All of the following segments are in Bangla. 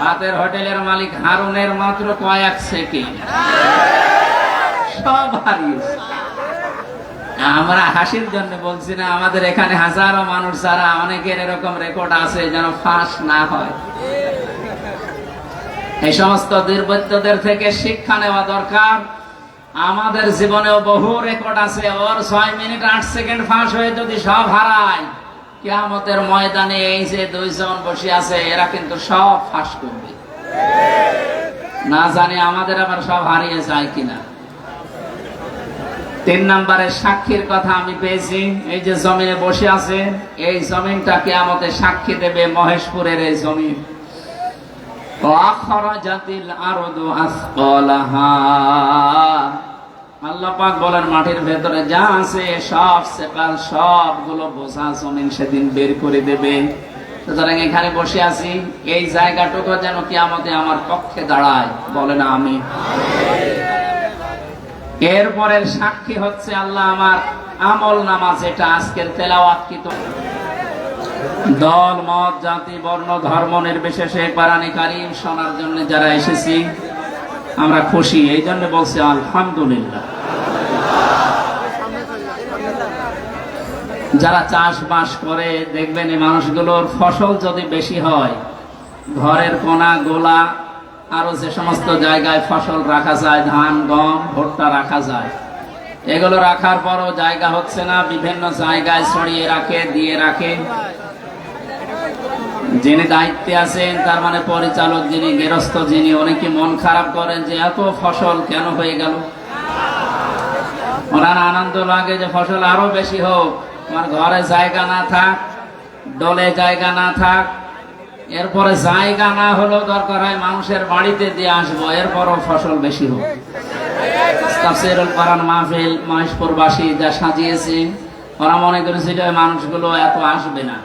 রাতের হোটেলের মালিক হারুনের মাত্র কয়েক সেকেন্ড সব হারিয়েছে। আমরা হাসির জন্য বলছি না, আমাদের এখানে হাজারো মানুষ যারা অনেকের এরকম রেকর্ড আছে যেন ফাঁস না হয়। এই সমস্ত দুর্বৃত্তদের থেকে শিক্ষা নেওয়া দরকার। আমাদের জীবনেও বহু রেকর্ড আছে, ওর 6 মিনিট 8 সেকেন্ড ফাঁস হয়ে যদি সব হারায়, কিয়ামতের ময়দানে এই যে 2 জন বসে আছে এরা কিন্তু সব ফাঁস করবে। না জানি আমাদের আবার সব হারিয়ে যায় কিনা। 3 নম্বরের সাক্ষীর কথা আমি পেয়েছি। এই যে জমিনে বসে আছে, এই জমিনটা কিয়ামতে সাক্ষী দেবে, মহেশপুরের এই জমিন। আল্লাহ পাক বলেন মাটির ভেতরে যা আছে সব সেকাল সবগুলো বোঝা জমিন সেদিন বের করে দেবে। সুতরাং এখানে বসে আছি, এই জায়গাটুকু যেন কিয়ামতে আমার পক্ষে দাঁড়ায়, বলে না আমি। এরপরের সাক্ষী হচ্ছে আল্লাহ আমার আমল নামা, যেটা আজকের তেলাওয়াতকৃত। দল মত জাতি বর্ণ ধর্ম নির্বিশেষে কোরআন কারীম শোনার জন্য যারা এসেছি আমরা খুশি, এই জন্য বলছি আলহামদুলিল্লাহ। যারা চাষবাস করে দেখবেন এই মানুষগুলোর ফসল যদি বেশি হয়, ঘরের কোনা গোলা আরো যে সমস্ত জায়গায় ফসল রাখা যায়, ধান গম ভুট্টা রাখা যায়, এগুলো রাখার পরও জায়গা হচ্ছে না, বিভিন্ন জায়গায় ছড়িয়ে রাখে, দিয়ে রাখে। যিনি দায়িত্বে আছেন, তার মানে পরিচালক যিনি, গৃহস্থ যিনি, অনেকে মন খারাপ করেন যে এত ফসল কেন হয়ে গেল। ওনার আনন্দ লাগে যে ফসল আরো বেশি হোক, আমার ঘরে জায়গা না থাক, ডলে জায়গা না থাক, এরপরে জায়গা না হলেও দরকার হয় মানুষের বাড়িতে দিয়ে আসবো, এরপরও ফসল বেশি হোক। তাফসীরুল কোরআন মাহফিল মহেশপুরবাসী যা সাজিয়েছে, ওরা মনে করেছিল মানুষগুলো এত আসবে না,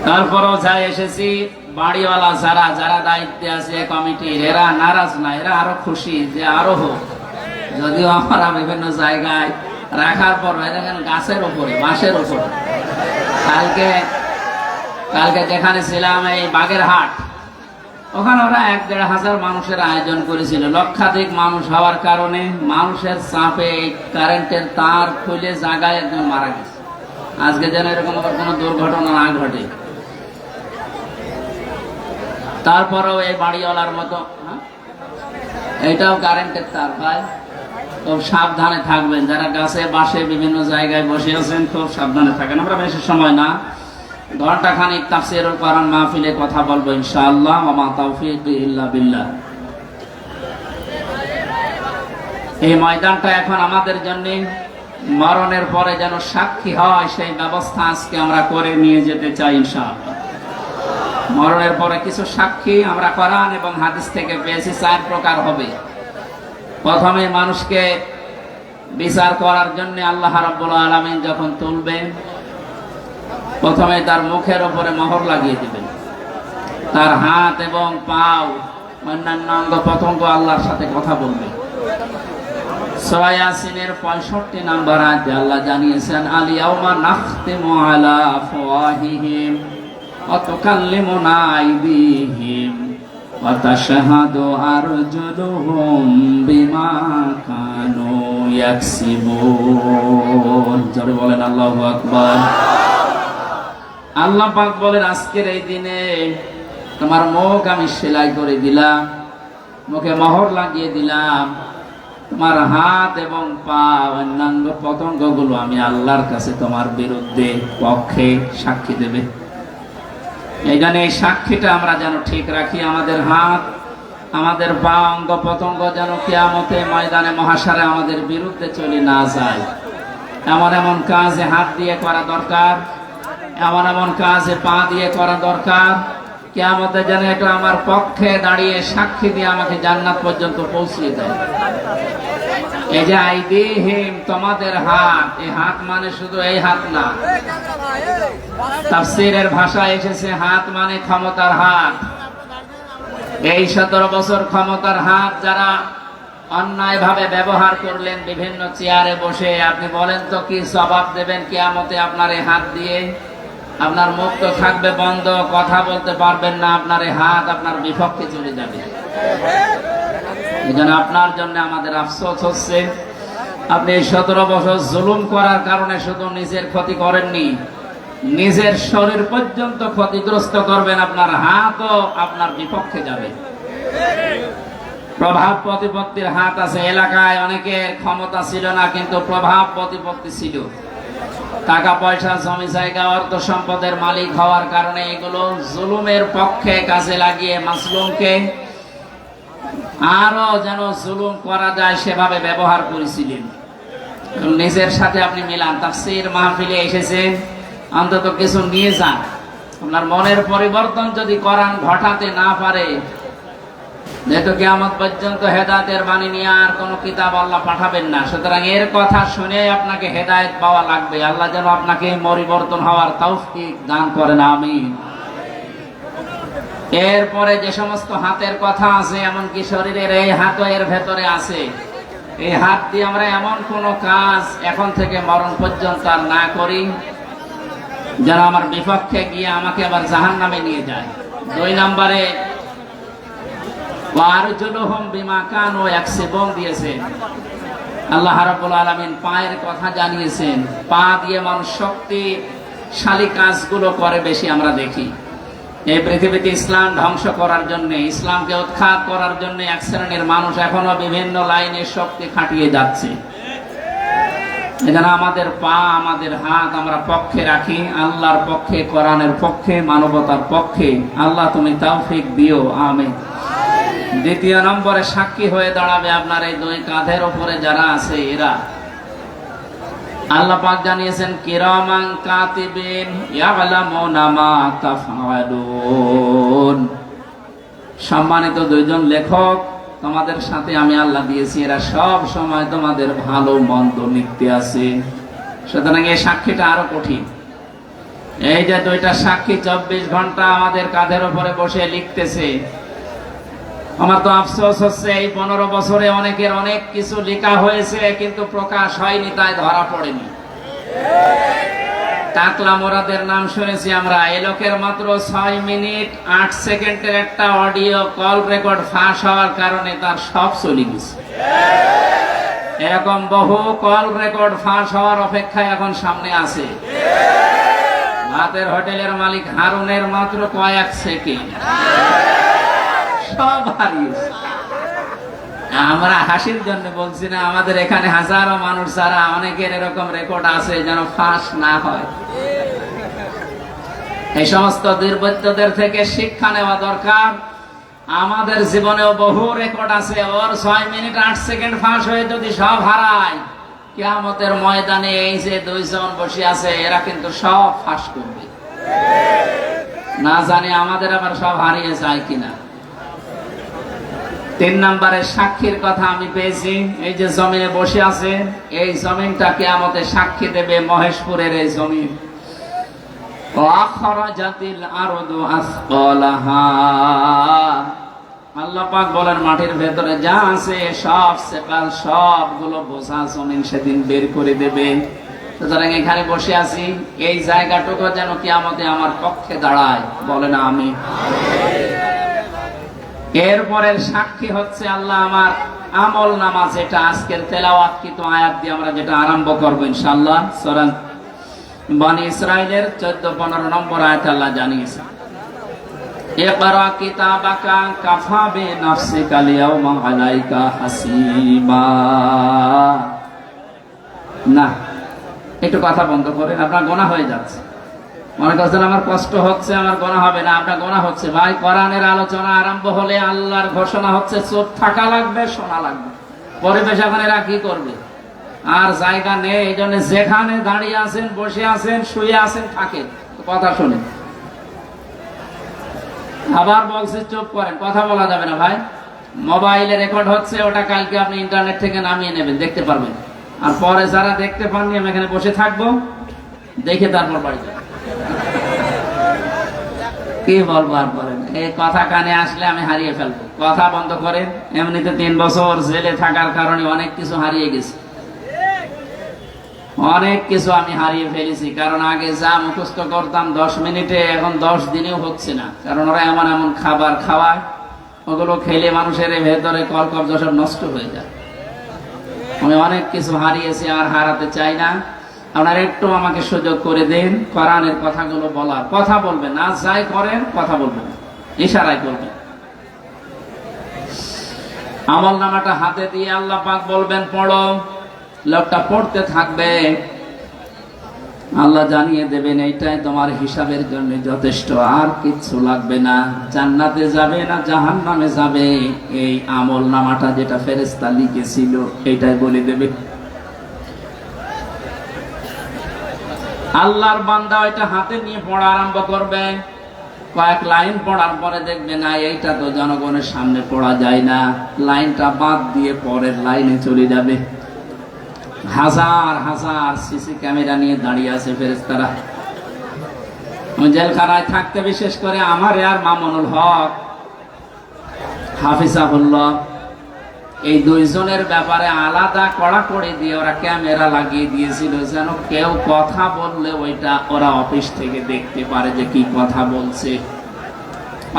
তারপরও যাই এসেছি। বাড়িওয়ালা যারা যারা দায়িত্বে আছে কমিটির, এরা নারাজ না, এরা আরো খুশি যে আরো হোক। যদিও আমরা বিভিন্ন জায়গায় রাখার পর দেখেন গাছের উপরে, বাঁশের উপরে। কালকে যেখানে ছিলাম এই বাগেরহাট, ওখানে ওরা 1-1.5 হাজার মানুষের আয়োজন করেছিল। লক্ষাধিক মানুষ হওয়ার কারণে মানুষের চাপে কারেন্টের তার খুলে জায়গায় একজন মারা গেছে। আজকে যেন এরকম আবার কোনো দুর্ঘটনা না ঘটে। তারপরেও এই বাড়িওয়ালার মতো, এটাও কারেন্টের তার ভাই, খুব সাবধানে থাকবেন। যারা গাছে বাসে বিভিন্ন জায়গায় বসে আছেন খুব সাবধানে থাকেন। আমরা বেশি সময় না, ঘন্টাখানিক তাফসীরুল কোরআন মাহফিলে কথা বলবো ইনশাআল্লাহ। ওয়া মা তাওফীকি ইল্লা বিল্লাহ। এই ময়দানটা এখন আমাদের জন্য মরণের পরে যেন সাক্ষী হয়, সেই ব্যবস্থা আজকে আমরা করে নিয়ে যেতে চাই ইনশাআল্লাহ। মরণের পরে কিছু সাক্ষী আমরা কোরআন এবং হাদিস থেকে পেয়েছি, 4 প্রকার হবে। প্রথমে মানুষকে বিচার করার জন্য আল্লাহ রাব্বুল আলামিন যখন তুলবেন, প্রথমে তার মুখের উপরে মোহর লাগিয়ে দিবেন। তার হাত এবং পাও অন্যান্য অঙ্গ প্রত্যঙ্গ আল্লাহর সাথে কথা বলবে। সূরা ইয়াসিনের 65 নম্বর আয়াতে আল্লাহ জানিয়েছেন, আল ইয়াউমা নাখতিমু আলা আফওয়াহিহিম ওয়া তুকাল্লিমুনা আইদিহিম ওয়া তাশহাদু আরজুলুহুম বিমা কানু ইয়াকসিবুন। জোরে বলেন আল্লাহু আকবার। আল্লাহ পাক বলেন, আজকের এই দিনে তোমার মুখ আমি সেলাই করে দিলাম, মুখে মোহর লাগিয়ে দিলাম, তোমার হাত এবং পা অন্যান্য পতঙ্গগুলো আমি আল্লাহর কাছে তোমার বিরুদ্ধে পক্ষে সাক্ষী দেবে। এই জন্য এই সাক্ষীটা আমরা যেন ঠিক রাখি। আমাদের হাত, আমাদের পা, অঙ্গ পতঙ্গ যেন কিয়ামতে ময়দানে মহাশারে আমাদের বিরুদ্ধে চলে না যায়। এমন এমন কাজে হাত দিয়ে করা দরকার, এমন এমন কাজে পা দিয়ে করা দরকার, কিয়ামতে যেন এটা আমার পক্ষে দাঁড়িয়ে সাক্ষী দিয়ে আমাকে জান্নাত পর্যন্ত পৌঁছিয়ে দেয়। এই যে আইদিহিম, তোমাদের হাত, এই হাত মানে শুধু এই হাত না, তাফসীরের ভাষায় এসেছে হাত মানে ক্ষমতার হাত। এই 17 বছর ক্ষমতার হাত যারা অন্যায় ভাবে ব্যবহার করলেন, বিভিন্ন চেয়ারে বসে, আপনি বলেন তো কি জবাব দেবেন কিয়ামতে আপনার এই হাত দিয়ে? আপনার মুখ তো থাকবে বন্ধ, কথা বলতে পারবেন না, আপনার এই হাত আপনার বিপক্ষে চলে যাবে। এই জন্য আপনার জন্য আমাদের আফসোস হচ্ছে, আপনি 17 বছর জুলুম করার কারণে শুধু নিজের ক্ষতি করেননি, নিজের শরীর পর্যন্ত ক্ষতিগ্রস্ত করবেন, আপনার হাতও আপনার বিপক্ষে যাবে। প্রভাব প্রতিপত্তির হাত আছে। এলাকায় অনেকের ক্ষমতা ছিল না, কিন্তু প্রভাব প্রতিপত্তি ছিল। টাকা পয়সা, জমি জায়গা, অর্থ সম্পদের মালিক হওয়ার কারণে এগুলো জুলুমের পক্ষে কাজে লাগিয়ে মাসলুমকে আরো যেন জুলুম করা যায় সেভাবে ব্যবহার করেছিলেন। নিজের সাথে আপনি মিলান। তাফসীর মাহফিলে এসেছেন, অন্তত কিছু নিয়ে যান। আপনার মনের পরিবর্তন যদি কোরআন ঘটাতে না পারে, যেহেতু কিয়ামত পর্যন্ত হেদায়েতের বাণী নিয়ে আর কোনো কিতাব আল্লাহ পাঠাবেন না, সুতরাং এর কথা শুনে আপনাকে হেদায়েত পাওয়া লাগবে। আল্লাহ যেন আপনাকে পরিবর্তন হওয়ার তৌফিক দান করেন, আমিন। এরপরে যে সমস্ত হাতের কথা আছে, এমনকি শরীরের এই হাতও এর ভেতরে আছে। এই হাত দিয়ে আমরা এমন কোন কাজ এখন থেকে মরণ পর্যন্ত আর না করি যেন আমার বিপক্ষে গিয়ে আমাকে আবার জাহান্নামে নিয়ে যায়। 2 নম্বরে ওয়ারজুলুহুম বিমা কানু ইয়াকসিবুন দিয়েছেন। আল্লাহ রাব্বুল আলামিন পায়ের কথা জানিয়েছেন। পা দিয়ে মানুষ শক্তিশালী কাজগুলো করে বেশি আমরা দেখি। এই পৃথিবীতে ইসলাম ধ্বংস করার জন্য, ইসলামকে উৎখাত করার জন্য এক শ্রেণীর মানুষ এখনো বিভিন্ন লাইনে শক্তি খাটিয়ে যাচ্ছে। এজন্য আমাদের পা, আমাদের হাত আমরা পক্ষে রাখি, আল্লাহর পক্ষে, কোরআনের পক্ষে, মানবতার পক্ষে। আল্লাহ তুমি তৌফিক দিও, আমিন। 2 নম্বরে সাক্ষী হয়ে দাঁড়াবে আপনার এই 2 কাঁধের উপরে যারা আছে এরা। আল্লাহ পাক জানিয়েছেন কিরামান কাতিবিন ইয়ালামুনা মা তাফআলুন। সম্মানিত 2 জন লেখক তোমাদের সাথে আমি আল্লাহ দিয়েছি, এরা সব সময় তোমাদের ভালো মন্দ লিখতে আছে। সুতরাং এই সাক্ষীটা আরো কঠিন। এই যে 2টা সাক্ষী 24 ঘন্টা আমাদের কাঁধের উপরে বসে লিখতেছে। আমার তো আফসোস হচ্ছে, এই 15 বছরে অনেকের অনেক কিছু লেখা হয়েছে, কিন্তু প্রকাশ হয়নি, তাই ধরা পড়েনি। টাকলা মোরাদের নাম শুনেছি আমরা। এই লোকের মাত্র 6 মিনিট 8 সেকেন্ডের একটা অডিও কল রেকর্ড ফাঁস হওয়ার কারণে তার সব চলে গেছে। এরকম বহু কল রেকর্ড ফাঁস হওয়ার অপেক্ষায় এখন সামনে আছে। ভাতের হোটেলের মালিক হারুনের মাত্র কয়েক সেকেন্ড, সব হারিয়েছে। আমরা হাসির জন্য বলছি না, আমাদের এখানে হাজারো মানুষ যারা, অনেকের এরকম রেকর্ড আছে, যেন ফাঁস না হয়। এই সমস্ত দুর্বৃত্তদের থেকে শিক্ষা নেওয়া দরকার। আমাদের জীবনেও বহু রেকর্ড আছে। ওর 6 মিনিট 8 সেকেন্ড ফাঁস হয়ে যদি সব হারায়, কিয়ামতের ময়দানে এই যে 2 জন বসে আছে, এরা কিন্তু সব ফাঁস করবে। না জানি আমাদের আবার সব হারিয়ে যায় কিনা। 3 নম্বরে সাক্ষীর কথা আমি পেয়েছি। এই যে জমিনে বসে আছে, এই জমিনটা কিয়ামতে সাক্ষী দেবে, মহেশপুরের এই জমিন। আখরাজাতিল আরদু আসকালাহা। আল্লাহ পাক বলেন মাটির ভেতরে যা আছে সব সেকাল, সবগুলো বোঝা জমিন সেদিন বের করে দেবে। সুতরাং এখানে বসে আছি, এই জায়গাটুকু যেন কিয়ামতে আমার পক্ষে দাঁড়ায়, বলে না আমি। এরপরের সাক্ষী হচ্ছে আল্লাহ আমার আমল নামা, যেটা আজকের তেলাওয়াতকৃত আয়াত দিয়ে আমরা যেটা আরম্ভ করবো ইনশাআল্লাহ। সূরা বনী ইসরাইলের 14-15 নম্বর আয়াত আল্লাহ জানিয়েছে, ইকরা কিতাবাকা কাফা বিনাফসিকা আল-ইয়াওমা আলাইকা হাসিবা। না, একটু কথা বন্ধ করেন, আপনার গোনা হয়ে যাচ্ছে। মনে করছেন আমার কষ্ট হচ্ছে, আমার গোনা হবে না, আপনার গোনা হচ্ছে। ভাই, কোরআনের আলোচনা আরম্ভ হলে আল্লাহর ঘোষণা হচ্ছে চুপ থাকা লাগবে, শোনা লাগবে। পরিবেশ এখন এরা কি করবে? আর জায়গা নেই। এই জন্য যেখানে দাঁড়িয়ে আছেন, বসে আছেন, শুয়ে আছেন, থাকেন, কথা শুনেন। আবার বলছে চুপ করেন, কথা বলা যাবে না। ভাই, মোবাইলে রেকর্ড হচ্ছে, ওটা কালকে আপনি ইন্টারনেট থেকে নামিয়ে নেবেন, দেখতে পারবেন। আর পরে যারা দেখতে পাননি, আমি এখানে বসে থাকবো, দেখে তারপর বাড়ি যাবেন। কি বলবো আর বলেন? এই কথা কানে আসলে আমি হারিয়ে ফেলবো। কথা বন্ধ করেন। এমনিতে 3 বছর জেলে থাকার কারণে অনেক কিছু হারিয়ে গেছে। অনেক কিছু আমি হারিয়ে ফেলেছি, কারণ আগে যা মুখস্থ করতাম 10 মিনিটে, এখন 10 দিনেও হচ্ছে না, কারণ ওরা এমন এমন খাবার খাওয়ায়, ওগুলো খেলে মানুষের ভেতরে কলকব্জ সব নষ্ট হয়ে যায়। আমি অনেক কিছু হারিয়েছি, আর হারাতে চাই না। আপনারা একটু আমাকে সুযোগ করে দিন কোরআনের কথাগুলো বলার। কথা বলবেন না, যাই করেন কথা বলবেন, ইশারায় করবেন। আমল নামাটা হাতে দিয়ে আল্লাহ পাক বলবেন পড়ো, লোকটা পড়তে থাকবে, আল্লাহ জানিয়ে দেবেন এইটাই তোমার হিসাবের জন্য যথেষ্ট, আর কিচ্ছু লাগবে না। জান্নাতে যাবে না জাহান্নামে যাবে, এই আমল নামাটা যেটা ফেরেশতা লিখেছিল এইটাই বলে দেবে। আল্লাহর বান্দা ওইটা হাতে নিয়ে পড়া আরম্ভ করবে। কয়েক লাইন পড়ার পরে দেখবে না এইটা তো জনগণের সামনে পড়া যায় না, লাইনটা বাদ দিয়ে পরের লাইনে চলে যাবে। হাজার হাজার সিসি ক্যামেরা নিয়ে দাঁড়িয়ে আছে ফেরেশতারা। জেলখানায় থাকতে বিশেষ করে আমার আর মামুনুল হক হাফিজাহুল্লাহ, এই দুইজনের ব্যাপারে আলাদা কড়াকড়ি দিয়ে ওরা ক্যামেরা লাগিয়ে দিয়েছিল, যেন কেউ কথা বললে ওইটা ওরা অফিস থেকে দেখতে পারে যে কি কথা বলছে।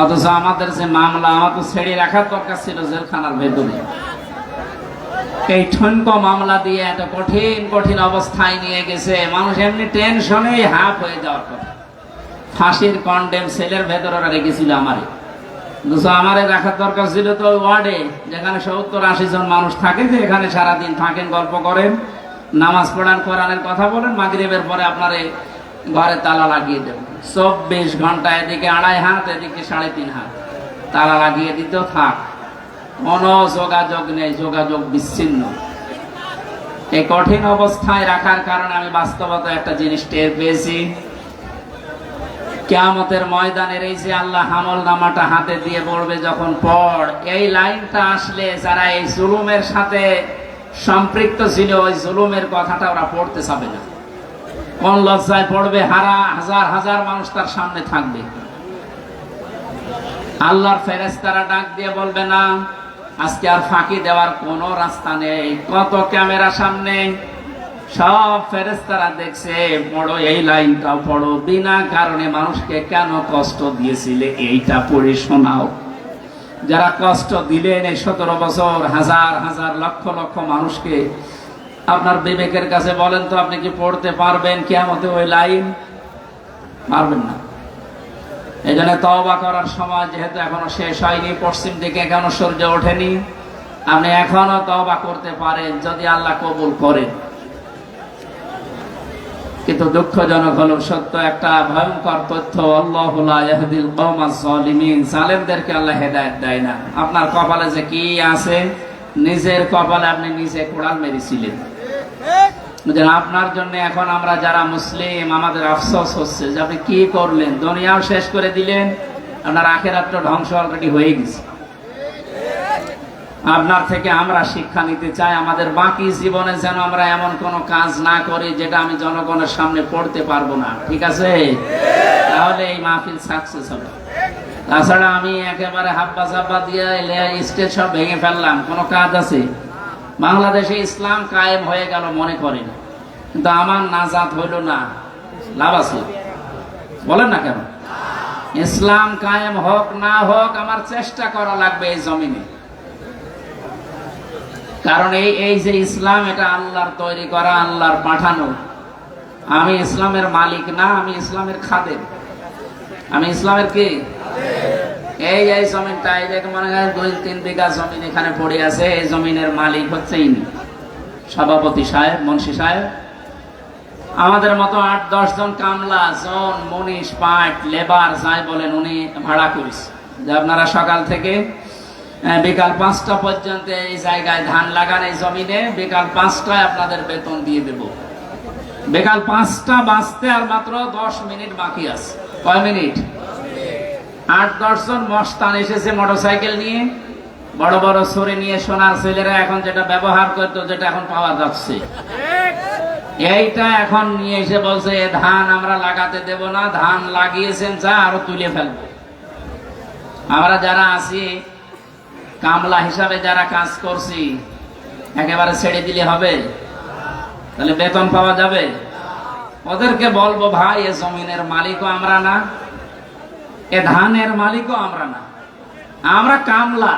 অথচ আমাদের যে মামলা, আমার তো ছেড়ে রাখার দরকার ছিল জেলখানার ভেতরে। এই ঠনক মামলা দিয়ে এত কঠিন কঠিন অবস্থায় নিয়ে গেছে, মানুষ এমনি টেনশনেই হাফ হয়ে যাওয়ার কথা। ফাঁসির কন্ডেম সেলের ভেতরে ওরা রেখেছিল আমারে, আমারে রাখার দরকার ছিল তো ওয়ার্ডে, যেখানে 70-80 জন মানুষ থাকে, যে এখানে সারাদিন থাকেন, গল্প করেন, নামাজ পড়ান, কোরআনের কথা বলেন, মাগরিবের পরে আপনারে ঘরে তালা লাগিয়ে দেবেন। 24 ঘন্টা এদিকে 2.5 হাত, এদিকে 3.5 হাত তালা লাগিয়ে দিতেও থাক, কোনো যোগাযোগ নেই, যোগাযোগ বিচ্ছিন্ন। এই কঠিন অবস্থায় রাখার কারণে আমি বাস্তবতা একটা জিনিস টের পেয়েছি। কিয়ামতের ময়দানের এই যে আল্লাহ আমল নামাটা হাতে দিয়ে বলবে যখন পড়, এই লাইনটা আসলে যারা এই জুলুমের সাথে সম্পৃক্ত ছিল, ওই জুলুমের কথাটা ওরা পড়তে চাবে না। কোন লজ্জায় পড়বে, হাজার হাজার মানুষ তার সামনে থাকবে। আল্লাহর ফেরেশতারা ডাক দিয়ে বলবে না, আজকে আর ফাঁকি দেওয়ার কোনো রাস্তা নেই, কত ক্যামেরা সামনে, সব ফেরেশতারা দেখছে, পড়ো এই লাইনটাও পড়ো, বিনা কারণে মানুষকে কেন কষ্ট দিয়েছিলে এইটা পড়ে শোনাও। যারা কষ্ট দিলেন এই 17 বছর, হাজার হাজার লক্ষ লক্ষ মানুষকে, আপনার বিবেকের কাছে বলেন তো, আপনি কি পড়তে পারবেন কিয়ামতে ওই লাইন? পারবেন না। এই জন্য তওবা করার সময় যেহেতু এখনো শেষ হয়নি, পশ্চিম দিকে এখনো সূর্য ওঠেনি, আপনি এখনো তওবা করতে পারেন যদি আল্লাহ কবুল করেন। কিন্তু দুঃখজনক হলো সত্য একটা ভয়ঙ্কর তথ্য, আল্লাহু লা ইয়াহদিল কওমাজ জালিমিন, জালেমদেরকে আল্লাহ হেদায়েত দেয় না। আপনার কপালে যে কি আছে, নিজের কপালে আপনি নিজে কোড়াল মেরেছিলেন। আপনার জন্য এখন আমরা যারা মুসলিম, আমাদের আফসোস হচ্ছে যে আপনি কি করলেন, দুনিয়াও শেষ করে দিলেন, আপনার আখিরাতটা ধ্বংস অলরেডি হয়ে গেছে। আপনার থেকে আমরা শিক্ষা নিতে চাই, আমাদের বাকি জীবনে যেন আমরা এমন কোনো কাজ না করি যেটা আমি জনগণের সামনে পড়তে পারবো না, ঠিক আছে? তাহলে এই মাহফিল সাকসেস হবে। তাছাড়া আমি একেবারে হাব্বা চাব্বা দিয়ে স্টেজ সব ভেঙে ফেললাম, কোনো কাজ আছে? বাংলাদেশে ইসলাম কায়েম হয়ে গেল মনে করেন, কিন্তু আমার নাজাত হইল না, লাভ আছে? বলেন না কেন? ইসলাম কায়েম হোক না হোক, আমার চেষ্টা করা লাগবে এই জমিনে। কারণ এই যে ইসলাম, এটা আল্লাহর তৈরি করা, আল্লাহর পাঠানো। আমি ইসলামের মালিক না, আমি ইসলামের খাদেম। আমি ইসলামের কি? এই জমিনটা, এই যে মনে হয় 2-3 বিঘা জমিন এখানে পড়ে আছে, এই জমিনের মালিক হচ্ছে ইনি, সভাপতি সাহেব, মুন্সি সাহেব। আমাদের মতো 8-10 জন কামলা, জন, মনীষ, পাট, লেবার যাই বলেন, উনি ভাড়া করিস যে আপনারা সকাল থেকে বিকাল 5টা পর্যন্ত এই জায়গায় ধান লাগান, এই জমিনে বিকাল 5টায় আপনাদের বেতন দিয়ে দেব। বিকাল 5টা বাজতে আর মাত্র 10 মিনিট বাকি আছে। কয় মিনিট? 8-10 জন মস্তান এসেছে মোটরসাইকেল নিয়ে, বড় বড় ছড়ি নিয়ে, সোনার ছেলেরা এখন যেটা ব্যবহার করতো, যেটা এখন পাওয়া যাচ্ছে, এইটা এখন নিয়ে এসে বলছে ধান আমরা লাগাতে দেব না, ধান লাগিয়েছেন যা আরো তুলে ফেলবো। আমরা যারা আছি কামলা হিসাবে যারা কাজ করছি, একেবারে ছেড়ে দিলে হবে? তাহলে বেতন পাওয়া যাবে? ওদেরকে বলবো, ভাই এ জমিনের মালিকও আমরা না, এ ধানের মালিকও আমরা না, আমরা কামলা,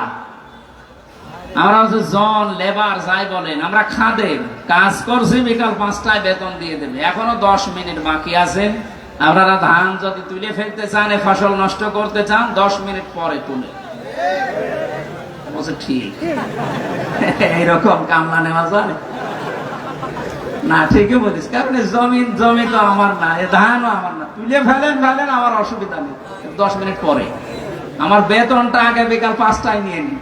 আমরা হচ্ছে জন, লেবার যাই বলেন, আমরা খাদেম। কাজ করছি, বিকাল 5টায় বেতন দিয়ে দেবে। এখনো 10 মিনিট বাকি আছে। আপনারা ধান যদি তুলে ফেলতে চান, এ ফসল নষ্ট করতে চান, 10 মিনিট পরে তুলে বলছে ঠিক। এইরকম কামলা নেওয়া যায় না? ঠিকই বলিস, কারণ জমি তো আমার না, এ ধানও আমার না, তুলে ফেলেন আমার অসুবিধা নেই, 10 মিনিট পরে। আমার বেতনটা আগে বিকাল 5টায় নিয়ে নি।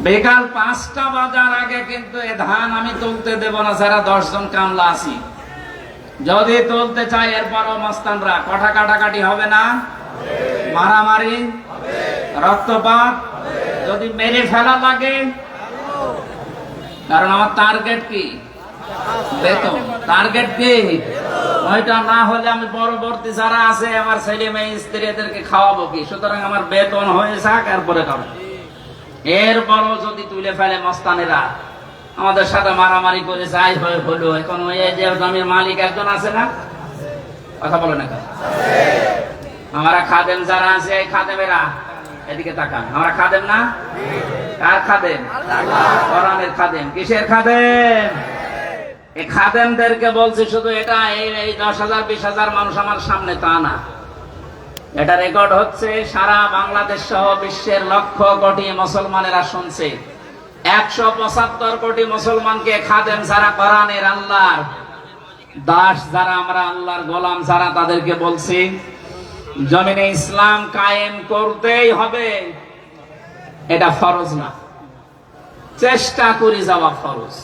বিকাল 5টা বাজার আগে কিন্তু এ ধান আমি তুলতে দেব না, যারা 10 জন কামলা আছি। যদি তুলতে চাই, এরপরও মস্তানরা কটা কাটাকাটি হবে না, মারামারি, রক্তপাত, যদি মেরে ফেলা লাগে। কারণ আমার টার্গেট কি? বেতন। টার্গেট কি? ওইটা না হলে আমি পরবর্তী যারা আছে আমার ছেলে মেয়ে স্ত্রী এদেরকে খাওয়াবো কি? সুতরাং আমার বেতন হয়ে যাক, এরপরে খাবো। এরপরও যদি তুলে ফেলে মস্তানেরা, আমাদের সাথে মারামারি করে যাই হলো। এখন ওই যে জমির মালিক একজন আছে না, কথা বলে না, আমরা খাদেম যারা আছে, এই খাদেমেরা এদিকে তাকান, আমরা খাদেম না? কার খাদেম? কোরআনের খাদেম। কিসের খাদেম? এই খাদেমদেরকে বলছি শুধু এটা এই 10,000 20,000 মানুষ আমার সামনে তা না, এটা রেকর্ড হচ্ছে, সারা বাংলাদেশ সহ বিশ্বের লক্ষ কোটি মুসলমানেরা শুনছে। 175 কোটি মুসলমানকে খাদেম যারা, কোরআনের আল্লাহর দাস যারা, আমরা আল্লাহর গোলাম যারা, তাদেরকে বলছি জমিনে ইসলাম কায়েম করতেই হবে। এটা ফরজ না, চেষ্টা করে যাওয়া ফরজ।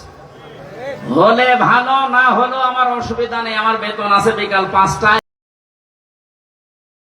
হলে ভালো, না হলেও আমার অসুবিধা নেই। আমার বেতন আছে বিকাল 5টায়,